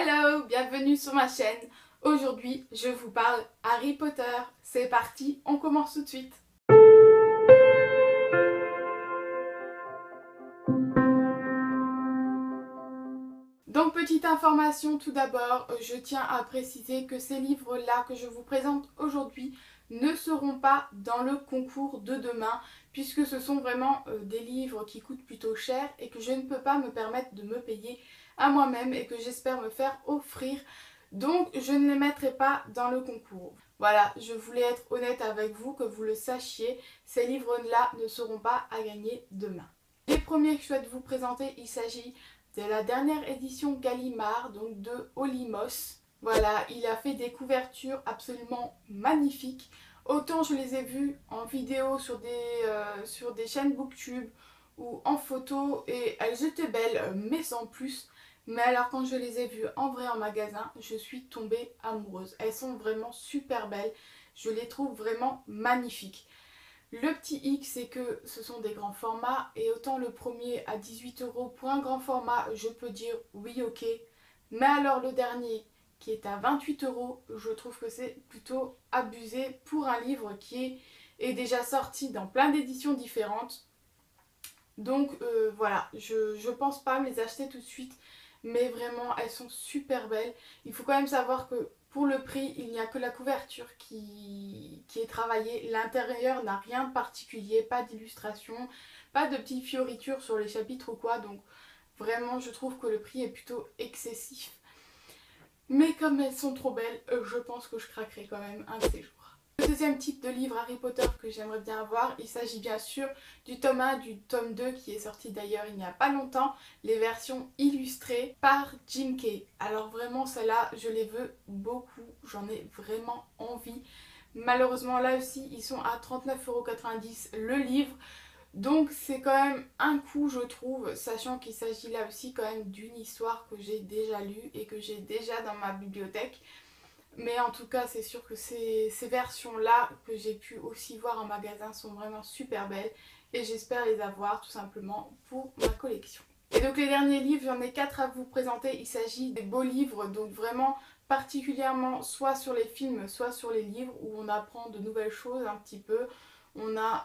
Hello, bienvenue sur ma chaîne. Aujourd'hui, je vous parle Harry Potter. C'est parti, on commence tout de suite. Donc petite information tout d'abord, je tiens à préciser que ces livres-là que je vous présente aujourd'hui ne seront pas dans le concours de demain puisque ce sont vraiment des livres qui coûtent plutôt cher et que je ne peux pas me permettre de me payer à moi-même et que j'espère me faire offrir. Donc je ne les mettrai pas dans le concours. Voilà, je voulais être honnête avec vous, que vous le sachiez, ces livres-là ne seront pas à gagner demain. Les premiers que je souhaite vous présenter, il s'agit de la dernière édition Gallimard, donc de Olimos. Voilà, il a fait des couvertures absolument magnifiques. Autant je les ai vues en vidéo sur des chaînes Booktube ou en photo et elles étaient belles, mais sans plus. Mais alors quand je les ai vues en vrai en magasin, je suis tombée amoureuse. Elles sont vraiment super belles. Je les trouve vraiment magnifiques. Le petit hic, c'est que ce sont des grands formats et autant le premier à 18 € pour un grand format, je peux dire oui ok. Mais alors le dernier qui est à 28 €, je trouve que c'est plutôt abusé pour un livre qui est déjà sorti dans plein d'éditions différentes. Donc voilà, je pense pas me les acheter tout de suite, mais vraiment elles sont super belles. Il faut quand même savoir que pour le prix, il n'y a que la couverture qui est travaillée. L'intérieur n'a rien de particulier, pas d'illustration, pas de petites fioritures sur les chapitres ou quoi. Donc vraiment, je trouve que le prix est plutôt excessif. Mais comme elles sont trop belles, je pense que je craquerai quand même un de ces jours. Le deuxième type de livre Harry Potter que j'aimerais bien avoir, il s'agit bien sûr du tome 1, du tome 2 qui est sorti d'ailleurs il n'y a pas longtemps, les versions illustrées par Jim Kay. Alors vraiment celles-là, je les veux beaucoup, j'en ai vraiment envie. Malheureusement là aussi, ils sont à 39,90 € le livre. Donc c'est quand même un coût je trouve, sachant qu'il s'agit là aussi quand même d'une histoire que j'ai déjà lue et que j'ai déjà dans ma bibliothèque. Mais en tout cas c'est sûr que ces versions là que j'ai pu aussi voir en magasin sont vraiment super belles et j'espère les avoir tout simplement pour ma collection. Et donc les derniers livres, j'en ai 4 à vous présenter. Il s'agit des beaux livres, donc vraiment particulièrement soit sur les films soit sur les livres où on apprend de nouvelles choses un petit peu. On a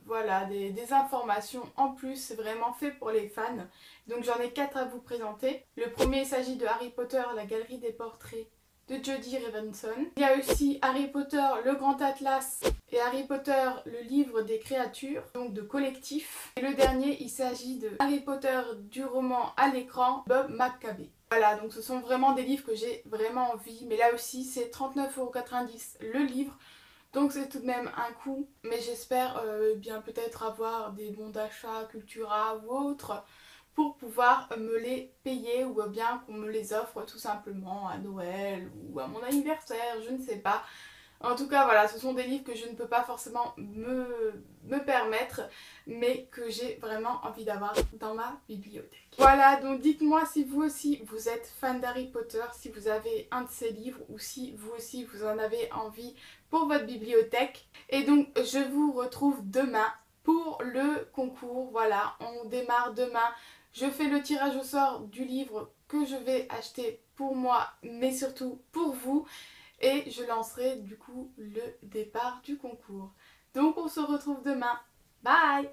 voilà, des informations en plus, c'est vraiment fait pour les fans. Donc j'en ai 4 à vous présenter. Le premier, il s'agit de Harry Potter, la galerie des portraits de Jodie Revenson. Il y a aussi Harry Potter, le Grand Atlas et Harry Potter, le livre des créatures, donc de collectif. Et le dernier, il s'agit de Harry Potter du roman à l'écran, Bob McCabe. Voilà, donc ce sont vraiment des livres que j'ai vraiment envie, mais là aussi c'est 39,90 € le livre. Donc c'est tout de même un coût, mais j'espère bien peut-être avoir des bons d'achat, Cultura ou autre pour pouvoir me les payer ou bien qu'on me les offre tout simplement à Noël ou à mon anniversaire, je ne sais pas. En tout cas voilà, ce sont des livres que je ne peux pas forcément me permettre mais que j'ai vraiment envie d'avoir dans ma bibliothèque. Voilà, donc dites-moi si vous aussi vous êtes fan d'Harry Potter, si vous avez un de ces livres ou si vous aussi vous en avez envie pour votre bibliothèque. Et donc je vous retrouve demain pour le concours. Voilà, on démarre demain. Je fais le tirage au sort du livre que je vais acheter pour moi mais surtout pour vous. Et je lancerai du coup le départ du concours. Donc on se retrouve demain. Bye!